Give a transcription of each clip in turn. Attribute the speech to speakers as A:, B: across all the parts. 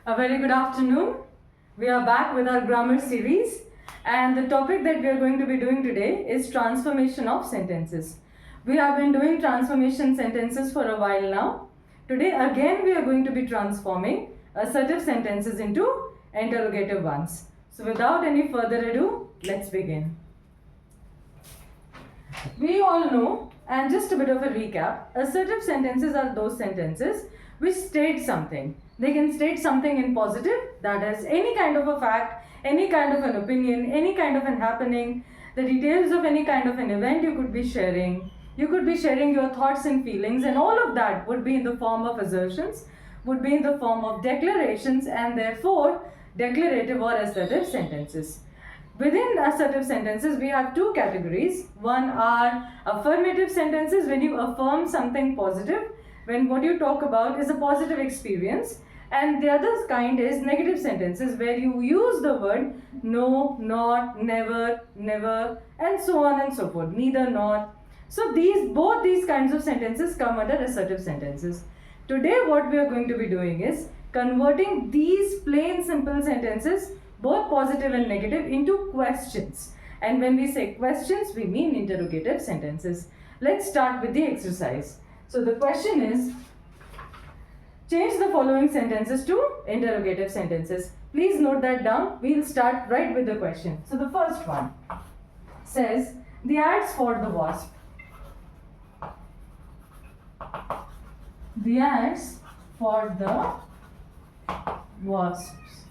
A: A very good afternoon. We are back with our grammar series, and the topic that we are going to be doing today is transformation of sentences. We have been doing transformation sentences for a while now. Today again we are going to be transforming assertive sentences into interrogative ones. So without any further ado, let's begin. We all know, and just a bit of a recap, assertive sentences are those sentences which state something. They can state something in positive, that is any kind of a fact, any kind of an opinion, any kind of an happening, the details of any kind of an event you could be sharing. You could be sharing your thoughts and feelings, and all of that would be in the form of assertions, would be in the form of declarations, and therefore declarative or assertive sentences. Within assertive sentences, we have two categories. One are affirmative sentences, when you affirm something positive, when what you talk about is a positive experience. And the other kind is negative sentences, where you use the word no, not, never, never, and so on and so forth, neither, not. So both these kinds of sentences come under assertive sentences. Today what we are going to be doing is converting these plain simple sentences, both positive and negative, into questions. And when we say questions, we mean interrogative sentences. Let's start with the exercise. So the question is, change the following sentences to interrogative sentences. Please note that down. We'll start right with the question. So the first one says, the ants fought the wasp. The ants fought the wasps.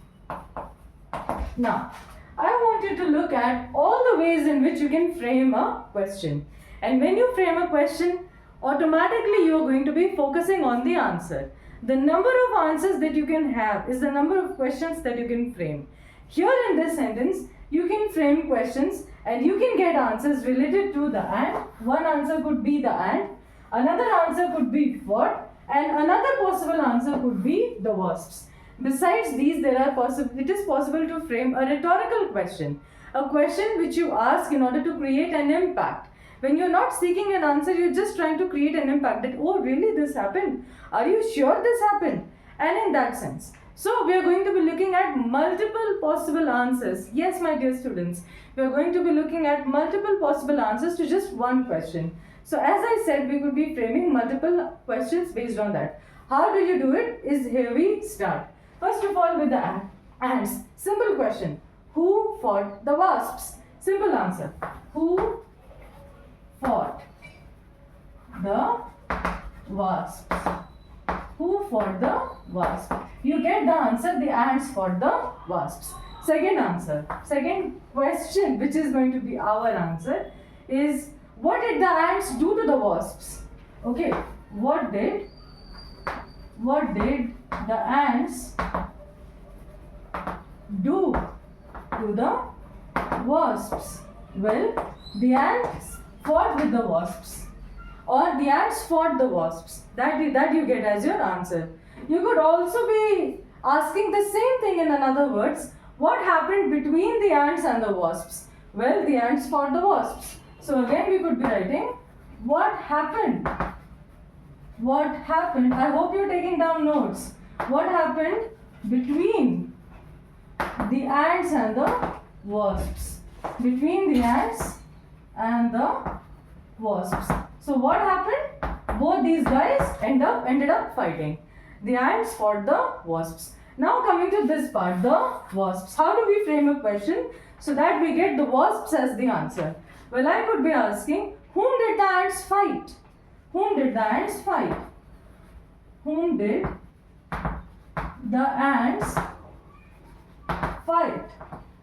A: Now, I want you to look at all the ways in which you can frame a question. And when you frame a question, automatically you are going to be focusing on the answer. The number of answers that you can have is the number of questions that you can frame. Here in this sentence, you can frame questions and you can get answers related to the ant. One answer could be the ant, another answer could be what, and another possible answer could be the wasps. Besides these, it is possible to frame a rhetorical question, a question which you ask in order to create an impact. When you're not seeking an answer, you're just trying to create an impact that, oh, really, this happened? Are you sure this happened? And in that sense. So we are going to be looking at multiple possible answers. Yes, my dear students, we are going to be looking at multiple possible answers to just one question. So as I said, we could be framing multiple questions based on that. How do you do it? Is here we start. First of all, with the ants. Simple question. Who fought the wasps? Simple answer. Who fought the wasps? Who fought the wasps? You get the answer, the ants fought the wasps. Second answer, second question, which is going to be our answer, is what did the ants do to the wasps? Okay, what did the ants do to the wasps? Well, the ants fought with the wasps, or the ants fought the wasps. That you get as your answer. You could also be asking the same thing in other words. What happened between the ants and the wasps? Well, the ants fought the wasps. So again we could be writing, what happened? What happened? I hope you're taking down notes. What happened between the ants and the wasps? Between the ants and the wasps. So what happened? Both these guys ended up fighting. The ants fought the wasps. Now coming to this part, the wasps. How do we frame a question so that we get the wasps as the answer? Well, I could be asking, whom did the ants fight? Whom did the ants fight? Whom did the ants fight?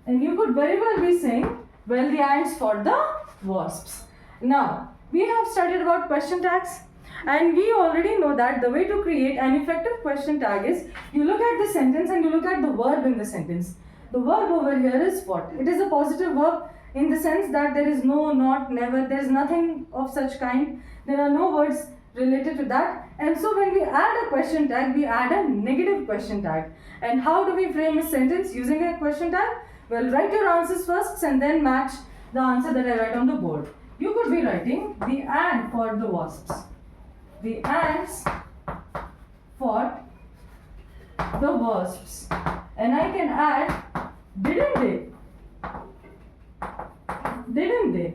A: And you could very well be saying, well, the ants fought the wasps. Now, we have studied about question tags, and we already know that the way to create an effective question tag is you look at the sentence and you look at the verb in the sentence. The verb over here is what? It is a positive verb in the sense that there is no, not, never, there is nothing of such kind. There are no words related to that. And so when we add a question tag, we add a negative question tag. And how do we frame a sentence using a question tag? Well, write your answers first and then match the answer that I write on the board. You could be writing, the ant fought the wasps. The ants fought the wasps. And I can add, didn't they? Didn't they?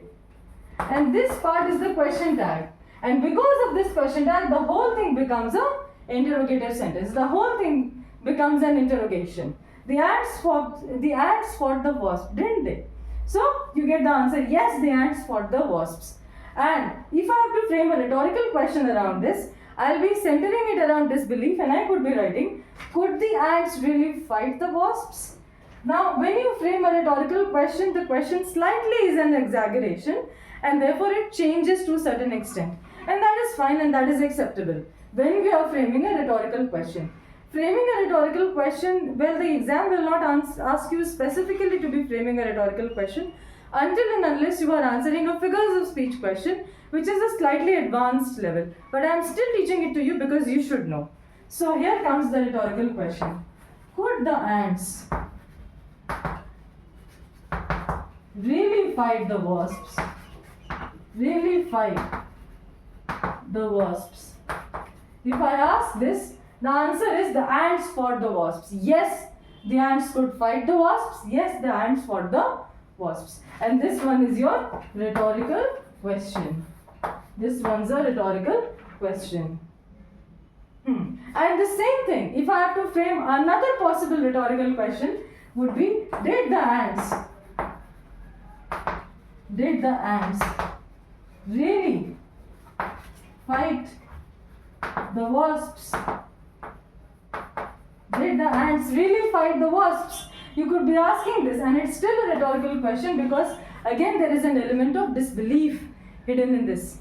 A: And this part is the question tag. And because of this question tag, the whole thing becomes an interrogative sentence. The whole thing becomes an interrogation. The ants fought the wasp, didn't they? So you get the answer, yes, the ants fought the wasps. And if I have to frame a rhetorical question around this, I'll be centering it around disbelief, and I could be writing, could the ants really fight the wasps? Now, when you frame a rhetorical question, the question slightly is an exaggeration, and therefore it changes to a certain extent. And that is fine and that is acceptable when we are framing a rhetorical question. Framing a rhetorical question, well, the exam will not ask you specifically to be framing a rhetorical question until and unless you are answering a figures of speech question, which is a slightly advanced level. But I am still teaching it to you because you should know. So here comes the rhetorical question. Could the ants really fight the wasps? Really fight the wasps? If I ask this, the answer is the ants fought the wasps. Yes, the ants could fight the wasps. Yes, the ants fought the wasps. And this one is your rhetorical question. This one's a rhetorical question. And the same thing, if I have to frame another possible rhetorical question, would be, did the ants really fight the wasps? Did the ants really fight the wasps? You could be asking this, and it's still a rhetorical question because again there is an element of disbelief hidden in this.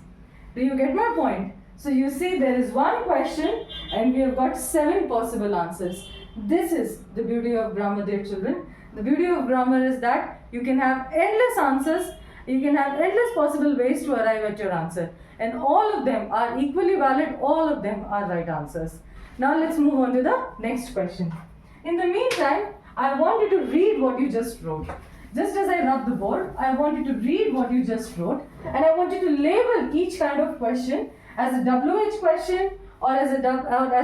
A: Do you get my point? So you see there is one question and we have got 7 possible answers. This is the beauty of grammar, dear children. The beauty of grammar is that you can have endless answers, you can have endless possible ways to arrive at your answer. And all of them are equally valid, all of them are right answers. Now let's move on to the next question. In the meantime, I want you to read what you just wrote. Just as I rub the board, I want you to read what you just wrote, and I want you to label each kind of question as a WH question or as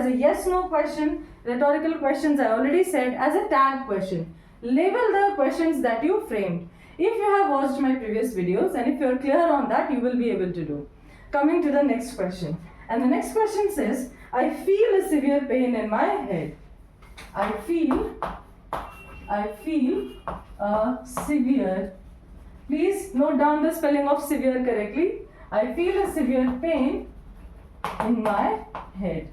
A: a yes/no question. Rhetorical questions, I already said, as a tag question. Label the questions that you framed. If you have watched my previous videos and if you are clear on that, you will be able to do. Coming to the next question. And the next question says, I feel a severe pain in my head. I feel severe. Please note down the spelling of severe correctly. I feel a severe pain in my head.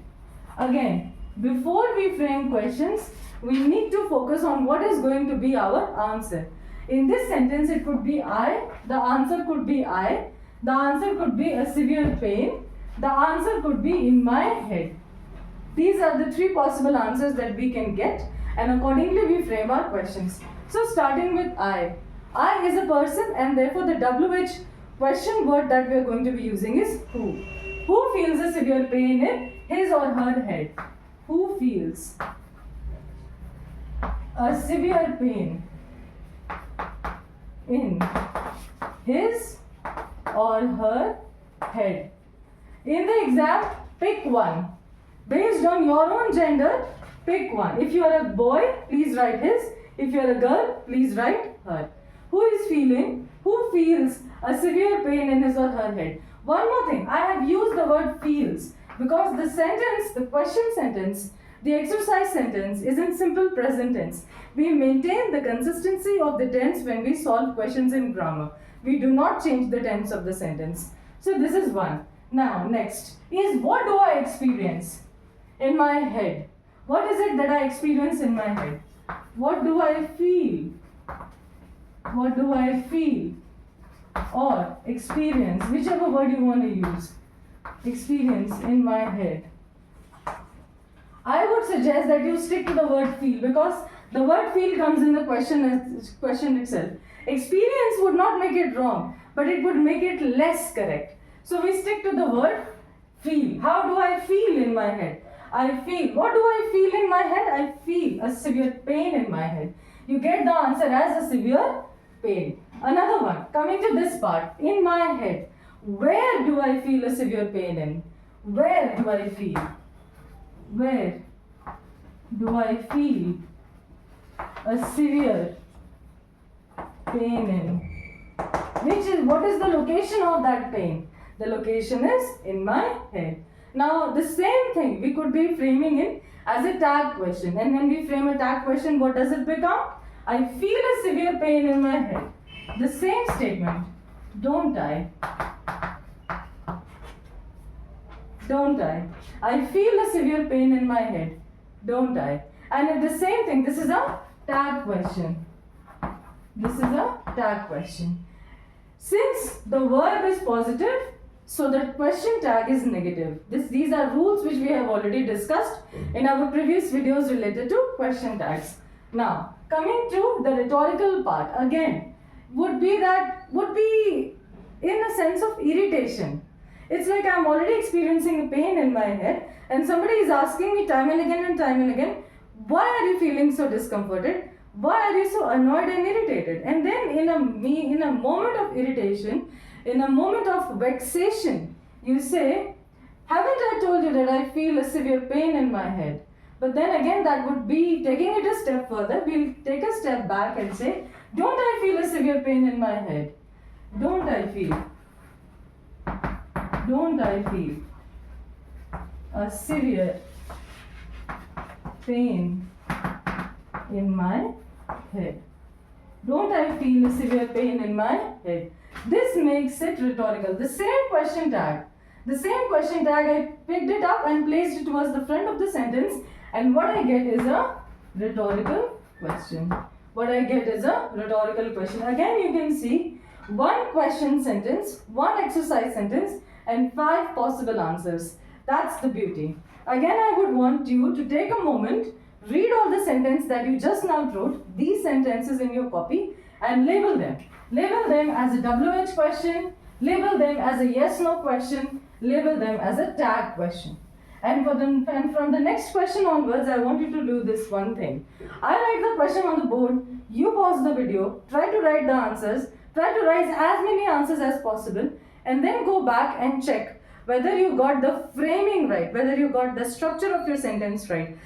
A: Again, before we frame questions, we need to focus on what is going to be our answer. In this sentence, it could be I, the answer could be I, the answer could be a severe pain, the answer could be in my head. These are the 3 possible answers that we can get, and accordingly we frame our questions. So starting with I is a person, and therefore the WH question word that we are going to be using is who. Who feels a severe pain in his or her head? Who feels a severe pain in his or her head? In the exam, pick one. Based on your own gender, pick one. If you are a boy, please write his. If you are a girl, please write her. Who feels a severe pain in his or her head? One more thing, I have used the word feels because the sentence, the question sentence, the exercise sentence is in simple present tense. We maintain the consistency of the tense when we solve questions in grammar. We do not change the tense of the sentence. So this is one. Now next is, what do I experience in my head? What is it that I experience in my head? What do I feel? What do I feel? Or experience, whichever word you want to use. Experience in my head. I would suggest that you stick to the word feel because the word feel comes in the question itself. Experience would not make it wrong, but it would make it less correct. So we stick to the word feel. How do I feel in my head? I feel. What do I feel in my head? I feel a severe pain in my head. You get the answer as a severe pain. Another one, coming to this part, in my head. Where do I feel a severe pain in? Where do I feel? Where do I feel a severe pain in? What is the location of that pain? The location is in my head. Now the same thing we could be framing it as a tag question, and when we frame a tag question, what does it become? I feel a severe pain in my head. The same statement, don't I? Don't I? I feel a severe pain in my head, don't I? And the same thing, this is a tag question. This is a tag question. Since the verb is positive, so the question tag is negative. These are rules which we have already discussed in our previous videos related to question tags. Now, coming to the rhetorical part, again, would be in a sense of irritation. It's like I'm already experiencing a pain in my head and somebody is asking me time and again, why are you feeling so discomforted? Why are you so annoyed and irritated? And then in a moment of irritation, in a moment of vexation, you say, haven't I told you that I feel a severe pain in my head? But then again, that would be taking it a step further. We'll take a step back and say, don't I feel a severe pain in my head? Don't I feel a severe pain in my head? Don't I feel a severe pain in my head? This makes it rhetorical. The same question tag, I picked it up and placed it towards the front of the sentence, and what I get is a rhetorical question. Again, you can see one question sentence, one exercise sentence, and 5 possible answers. That's the beauty. Again, I would want you to take a moment, read all the sentences that you just now wrote, these sentences in your copy, and label them. Label them as a WH question, label them as a yes-no question, label them as a tag question. And from the next question onwards, I want you to do this one thing. I write the question on the board, you pause the video, try to write the answers, try to write as many answers as possible, and then go back and check whether you got the framing right, whether you got the structure of your sentence right,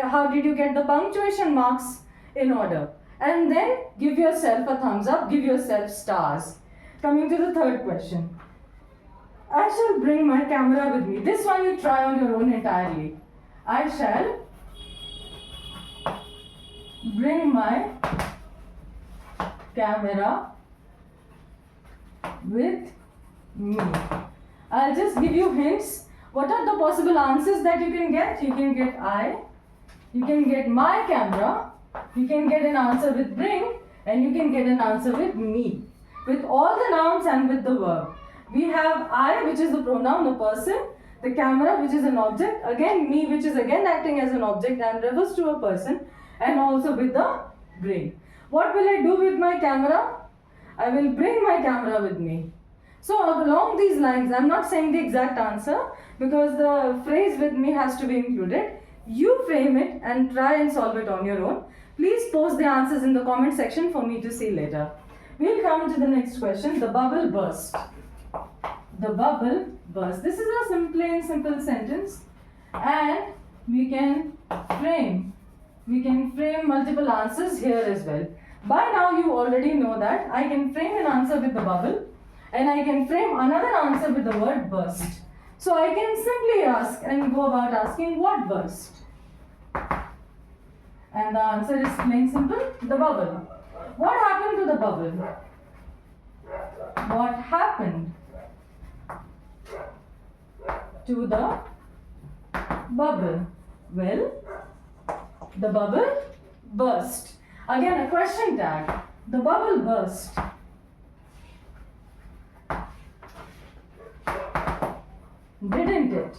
A: how did you get the punctuation marks in order. And then give yourself a thumbs up, give yourself stars. Coming to the third question. I shall bring my camera with me. This one you try on your own entirely. I shall bring my camera with me. I'll just give you hints. What are the possible answers that you can get? You can get I, you can get my camera, you can get an answer with bring, and you can get an answer with me. With all the nouns and with the verb. We have I, which is the pronoun, the person, the camera, which is an object, again me, which is again acting as an object and refers to a person, and also with the bring. What will I do with my camera? I will bring my camera with me. So along these lines, I'm not saying the exact answer because the phrase with me has to be included. You frame it and try and solve it on your own. Please post the answers in the comment section for me to see later. We'll come to the next question, the bubble burst. The bubble burst. This is a plain simple sentence, and we can frame multiple answers here as well. By now you already know that I can frame an answer with the bubble and I can frame another answer with the word burst. So I can simply ask and go about asking what burst? And the answer is plain simple, the bubble. What happened to the bubble? What happened to the bubble? Well, the bubble burst. Again, a question tag. The bubble burst. Didn't it?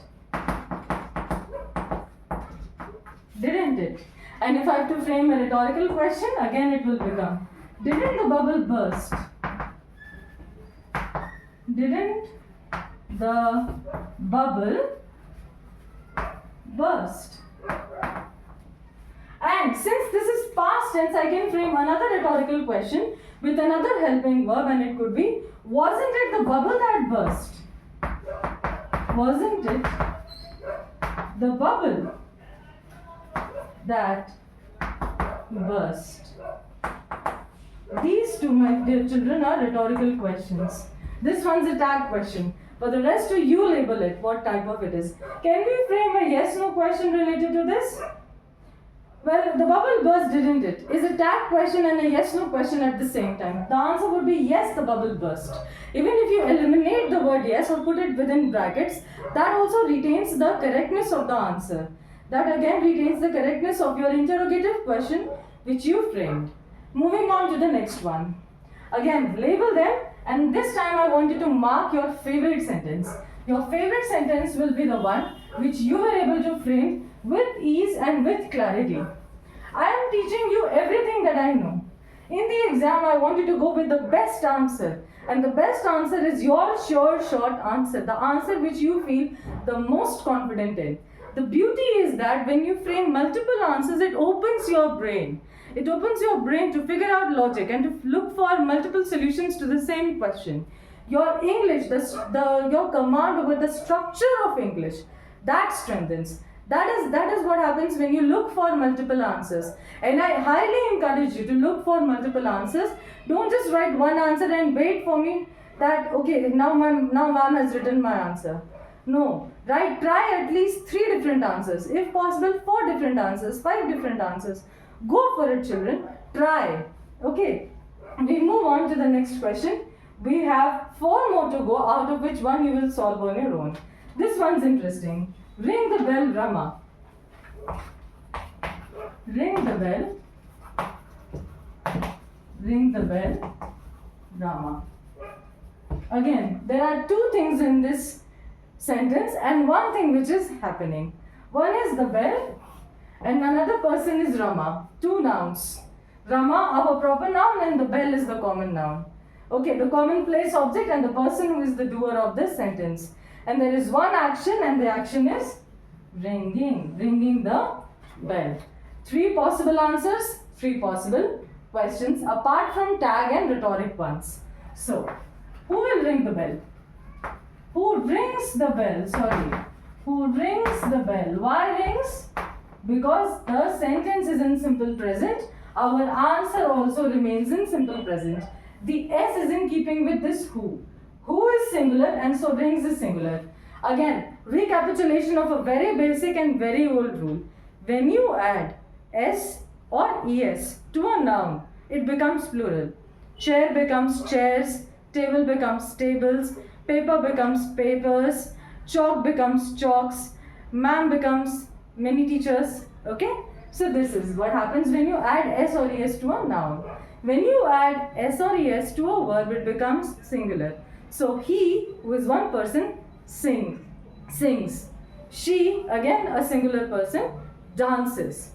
A: Didn't it? And if I have to frame a rhetorical question, again it will become, didn't the bubble burst? Didn't the bubble burst? And since this is past tense, I can frame another rhetorical question with another helping verb, and it could be, wasn't it the bubble that burst? Wasn't it the bubble that burst. These two, my dear children, are rhetorical questions. This one's a tag question. For the rest, you label it, what type of it is. Can we frame a yes-no question related to this? Well, the bubble burst, didn't it? Is a tag question and a yes-no question at the same time. The answer would be yes, the bubble burst. Even if you eliminate the word yes or put it within brackets, that also retains the correctness of the answer. That again retains the correctness of your interrogative question which you framed. Moving on to the next one. Again, label them, and this time I want you to mark your favorite sentence. Your favorite sentence will be the one which you were able to frame with ease and with clarity. I am teaching you everything that I know. In the exam, I want you to go with the best answer. And the best answer is your sure, short answer. The answer which you feel the most confident in. The beauty is that when you frame multiple answers, it opens your brain. It opens your brain to figure out logic and to look for multiple solutions to the same question. Your English, your command over the structure of English, that strengthens. That is what happens when you look for multiple answers. And I highly encourage you to look for multiple answers. Don't just write one answer and wait for me that, okay, now ma'am has written my answer. No, try at least 3 different answers. If possible, 4 different answers, 5 different answers. Go for it, children. Try. Okay, we move on to the next question. We have 4 more to go, out of which one you will solve on your own. This one's interesting. Ring the bell, Rama. Ring the bell. Ring the bell, Rama. Again, there are 2 things in this sentence and one thing which is happening. One is the bell and another person is Rama. 2 nouns. Rama, our proper noun, and the bell is the common noun. Okay, the commonplace object and the person who is the doer of this sentence. And there is one action, and the action is ringing the bell. 3 possible answers, 3 possible questions apart from tag and rhetoric ones. So, who will ring the bell? Who rings the bell? Sorry. Who rings the bell? Why rings? Because the sentence is in simple present. Our answer also remains in simple present. The S is in keeping with this who. Who is singular and so rings is singular. Again, recapitulation of a very basic and very old rule. When you add S or ES to a noun, it becomes plural. Chair becomes chairs, table becomes tables, paper becomes papers, chalk becomes chalks, ma'am becomes many teachers. Okay? So this is what happens when you add S or ES to a noun. When you add S or ES to a verb, it becomes singular. So he, who is one person, sings. She, again a singular person, dances.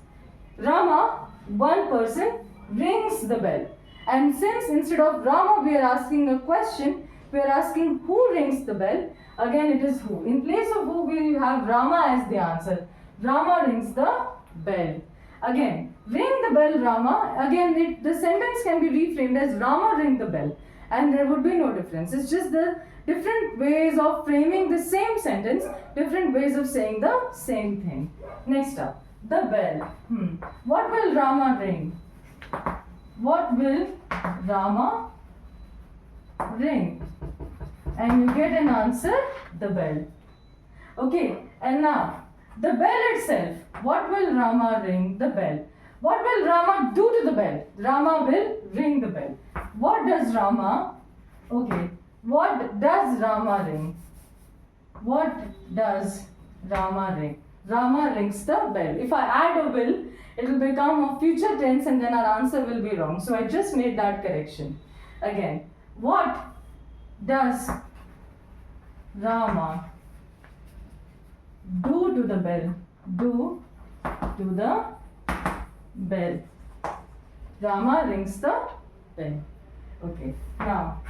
A: Rama, one person, rings the bell. And since instead of Rama we are asking a question, we are asking who rings the bell, again it is who. In place of who we have Rama as the answer. Rama rings the bell. Again, ring the bell, Rama. Again, the sentence can be reframed as Rama ring the bell. And there would be no difference. It's just the different ways of framing the same sentence, different ways of saying the same thing. Next up, the bell. What will Rama ring? What will Rama ring? And you get an answer, the bell. Okay, and now, the bell itself. What will Rama ring the bell? What will Rama do to the bell? Rama will ring the bell. What does Rama, what does Rama ring? What does Rama ring? Rama rings the bell. If I add a will, it will become a future tense and then our answer will be wrong. So I just made that correction. Again, what does Rama do to the bell? Do to the bell. Rama rings the bell. Okay, now,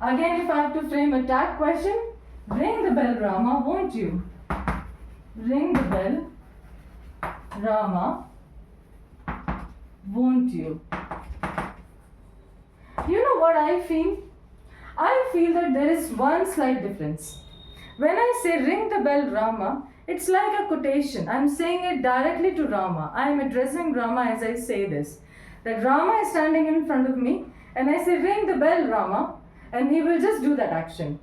A: again if I have to frame a tag question, ring the bell, Rama, won't you? Ring the bell, Rama, won't you? You know what I feel? I feel that there is one slight difference. When I say ring the bell, Rama, It's like a quotation. I'm saying it directly to Rama. I am addressing Rama as I say this. That Rama is standing in front of me and I say, ring the bell, Rama, and he will just do that action.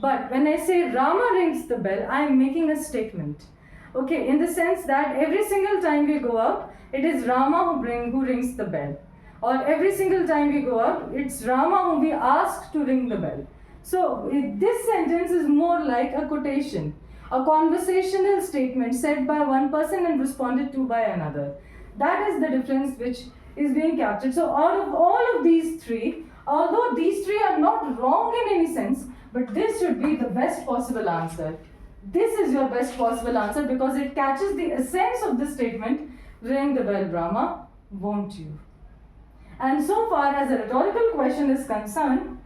A: But when I say Rama rings the bell, I am making a statement. Okay, in the sense that every single time we go out, it is Rama who rings the bell. Or every single time we go out, it's Rama whom we ask to ring the bell. So this sentence is more like a quotation, a conversational statement said by one person and responded to by another. That is the difference which is being captured. So out of all of these three, although these three are not wrong in any sense, but this should be the best possible answer. This is your best possible answer because it catches the essence of the statement, ring the bell, Rama, won't you? And so far as a rhetorical question is concerned,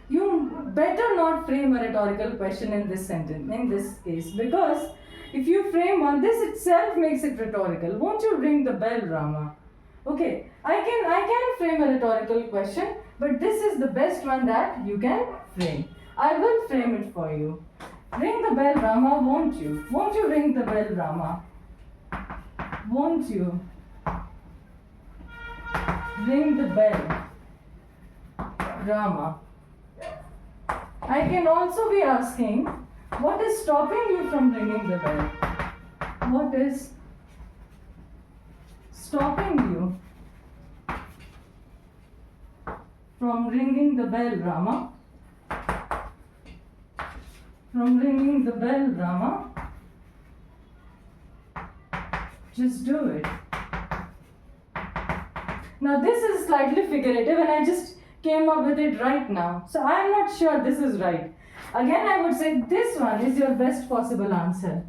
A: you better not frame a rhetorical question in this sentence, in this case, because if you frame one, this itself makes it rhetorical. Won't you ring the bell, Rama? Okay, I can frame a rhetorical question, but this is the best one that you can frame. I will frame it for you. Ring the bell, Rama, won't you? Won't you ring the bell, Rama? Won't you ring the bell, Rama? I can also be asking, what is stopping you from ringing the bell? What is stopping you from ringing the bell, Rama? From ringing the bell, Rama? Just do it. Now this is slightly figurative and I just came up with it right now. So I am not sure this is right. Again, I would say this one is your best possible answer.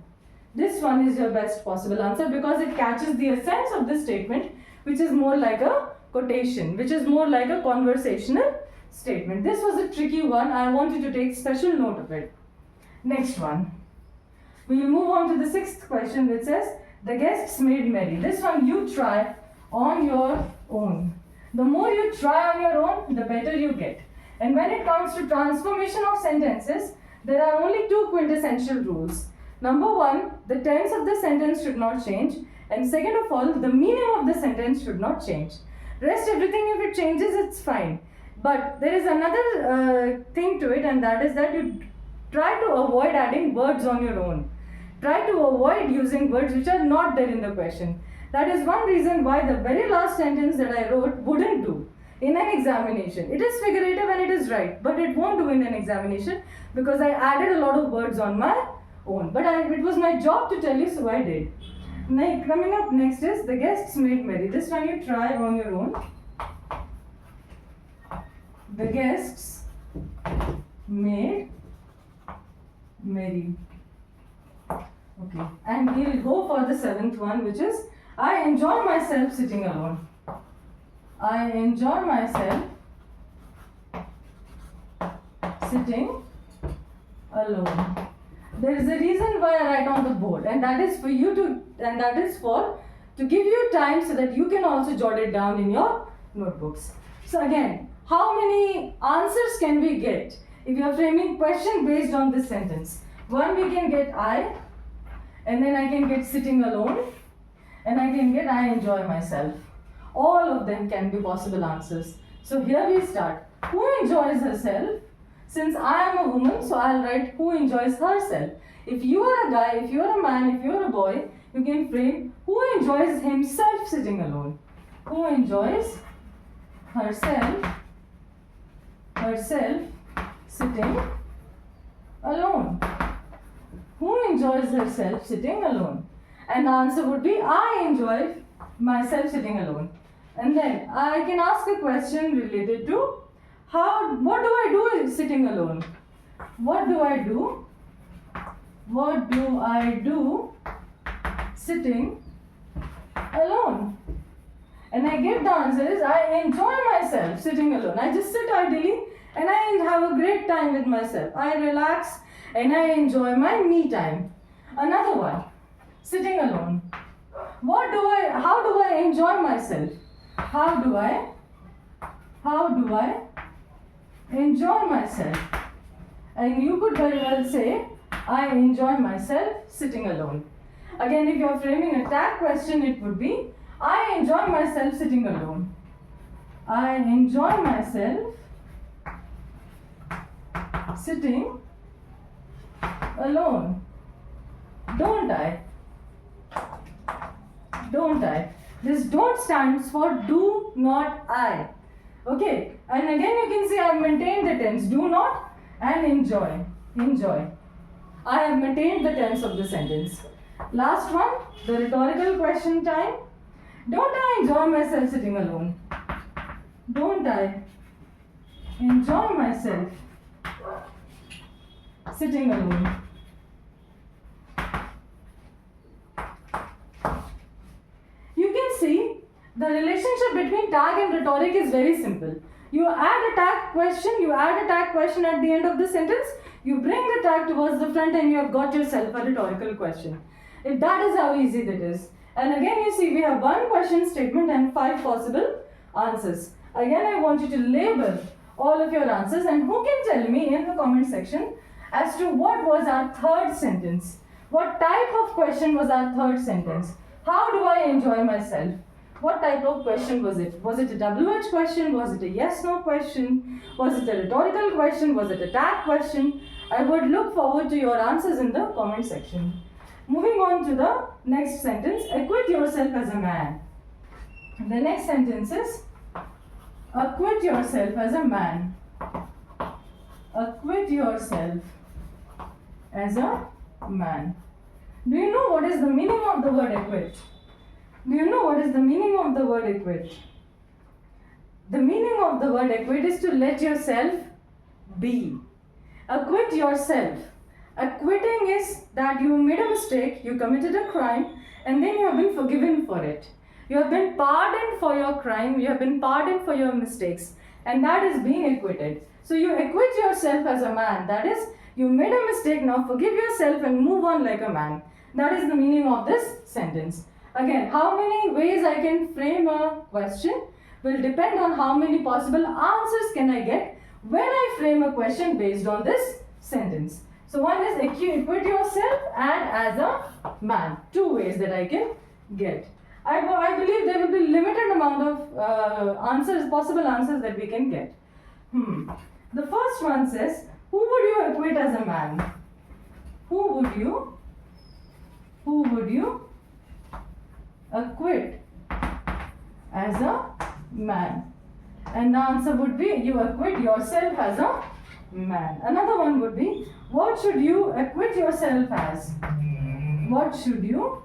A: This one is your best possible answer because it catches the essence of the statement, which is more like a quotation, which is more like a conversational statement. This was a tricky one. I want you to take special note of it. Next one. We will move on to the sixth question, which says, the guests made merry. This one you try on your own. The more you try on your own, the better you get. And when it comes to transformation of sentences, there are only two quintessential rules. Number one, the tense of the sentence should not change. And second of all, the meaning of the sentence should not change. Rest everything, if it changes, it's fine. But there is another thing to it, and that is that you try to avoid adding words on your own. Try to avoid using words which are not there in the question. That is one reason why the very last sentence that I wrote wouldn't do in an examination. It is figurative and it is right, but it won't do in an examination because I added a lot of words on my own. But it was my job to tell you, so I did. Now, coming up next is the guests made merry. This one you try on your own. The guests made merry. Okay, and we'll go for the seventh one, which is I enjoy myself sitting alone. I enjoy myself sitting alone. There is a reason why I write on the board, and that is for you to give you time so that you can also jot it down in your notebooks. So again, how many answers can we get if you are framing question based on this sentence? One, we can get I, and then I can get sitting alone, and I can get I enjoy myself. All of them can be possible answers. So here we start. Who enjoys herself? Since I am a woman, so I'll write who enjoys herself. If you are a guy, if you are a man, if you are a boy, you can frame who enjoys himself sitting alone. Who enjoys herself sitting alone. Who enjoys herself sitting alone? And the answer would be I enjoy myself sitting alone. And then I can ask a question related to what do I do sitting alone? What do I do? What do I do sitting alone? And I get the answer is I enjoy myself sitting alone. I just sit idly and I have a great time with myself. I relax and I enjoy my me time. Another one, sitting alone. How do I enjoy myself? How do I enjoy myself? And you could very well say, I enjoy myself sitting alone. Again, if you're framing a tag question, it would be, I enjoy myself sitting alone. I enjoy myself sitting alone. Don't I? Don't I? This don't stands for do not I. Okay, and again you can see I have maintained the tense. Do not and enjoy. Enjoy. I have maintained the tense of the sentence. Last one, the rhetorical question time. Don't I enjoy myself sitting alone? Don't I enjoy myself sitting alone? You can see the relationship between tag and rhetoric is very simple. You add a tag question at the end of the sentence, you bring the tag towards the front and you have got yourself a rhetorical question. If that is how easy that is. And again you see we have one question statement and 5 possible answers. Again I want you to label all of your answers, and who can tell me in the comment section as to what was our third sentence? What type of question was our third sentence? How do I enjoy myself? What type of question was it? Was it a WH question? Was it a yes-no question? Was it a rhetorical question? Was it a tag question? I would look forward to your answers in the comment section. Moving on to the next sentence, acquit yourself as a man. The next sentence is, acquit yourself as a man. Acquit yourself as a man. Do you know what is the meaning of the word acquit? Do you know what is the meaning of the word acquit? The meaning of the word acquit is to let yourself be. Acquit yourself. Acquitting is that you made a mistake, you committed a crime, and then you have been forgiven for it. You have been pardoned for your crime, you have been pardoned for your mistakes, and that is being acquitted. So you acquit yourself as a man. That is, you made a mistake, now forgive yourself and move on like a man. That is the meaning of this sentence. Again, how many ways I can frame a question will depend on how many possible answers can I get when I frame a question based on this sentence. So one is acquit yourself and as a man. 2 ways that I can get. I believe there will be limited amount of possible answers that we can get. The first one says, who would you acquit as a man? Who would you acquit as a man? And the answer would be, you acquit yourself as a man. Another one would be, what should you acquit yourself as? What should you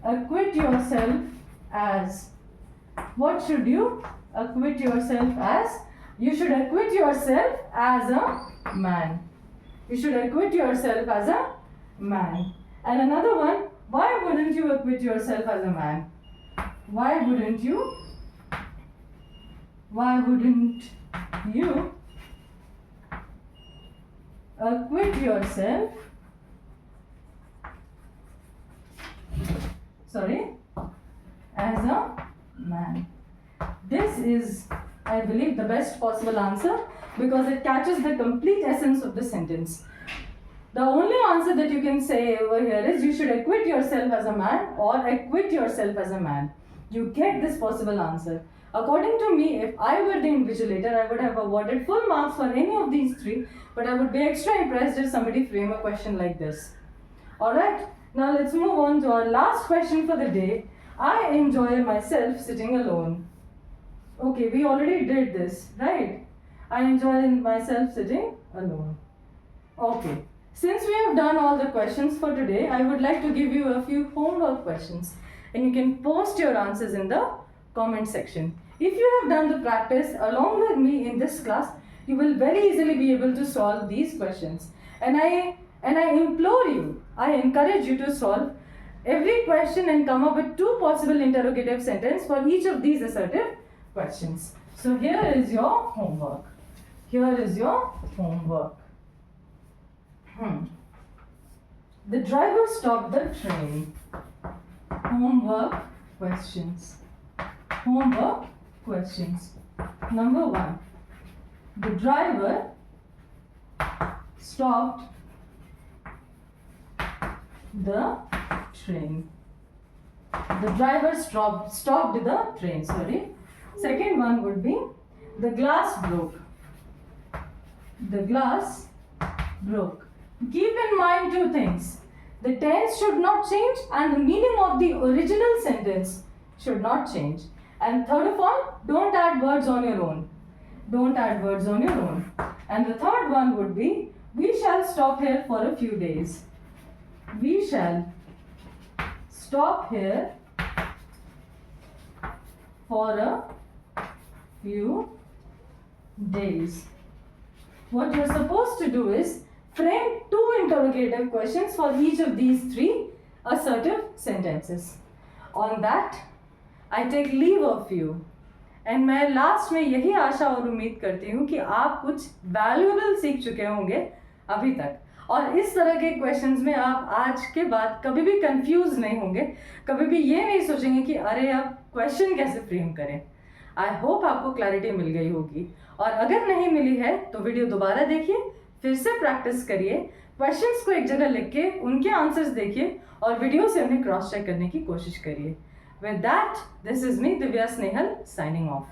A: acquit yourself as? What should you acquit yourself as? You should acquit yourself as a man. You should acquit yourself as a man. And another one, why wouldn't you acquit yourself as a man? Why wouldn't you acquit yourself as a man? This is, I believe, the best possible answer because it catches the complete essence of the sentence. The only answer that you can say over here is you should acquit yourself as a man or acquit yourself as a man. You get this possible answer. According to me, if I were the invigilator, I would have awarded full marks for any of these 3, but I would be extra impressed if somebody frame a question like this. Alright, now let's move on to our last question for the day. I enjoy myself sitting alone. Okay, we already did this, right? I enjoy myself sitting alone. Okay, since we have done all the questions for today, I would like to give you a few homework questions and you can post your answers in the comment section. If you have done the practice along with me in this class, you will very easily be able to solve these questions. And I implore you, I encourage you to solve every question and come up with 2 possible interrogative sentences for each of these assertive questions. So here is your homework. The driver stopped the train. Homework questions. Number 1, the driver stopped the train. The driver stopped the train, sorry. Second one would be the glass broke. The glass broke. Keep in mind two things. The tense should not change and the meaning of the original sentence should not change. And third of all, don't add words on your own. Don't add words on your own. And the third one would be, we shall stop here for a few days. We shall stop here for a few days. What you're supposed to do is frame 2 interrogative questions for each of these 3 assertive sentences. On that, I take leave of you. And मैं last में यही आशा और उम्मीद करती हूँ कि आप कुछ वैल्यूएबल सीख चुके होंगे अभी तक, और इस तरह के क्वेश्चंस में आप आज के बाद कभी भी कंफ्यूज नहीं होंगे, कभी भी ये नहीं सोचेंगे कि अरे अब क्वेश्चन कैसे फ्रेम करें. आई होप आपको क्लैरिटी मिल गई होगी, और अगर नहीं मिली है तो वीडियो दोबारा देखिए, फिर से प्रैक्टिस करिए, क्वेश्चंस को एक जगह लिख के उनके आंसर्स देखिए और वीडियो से उन्हें क्रॉस चेक करने की कोशिश करिए. With that, this is me, Divya Snehal, signing off.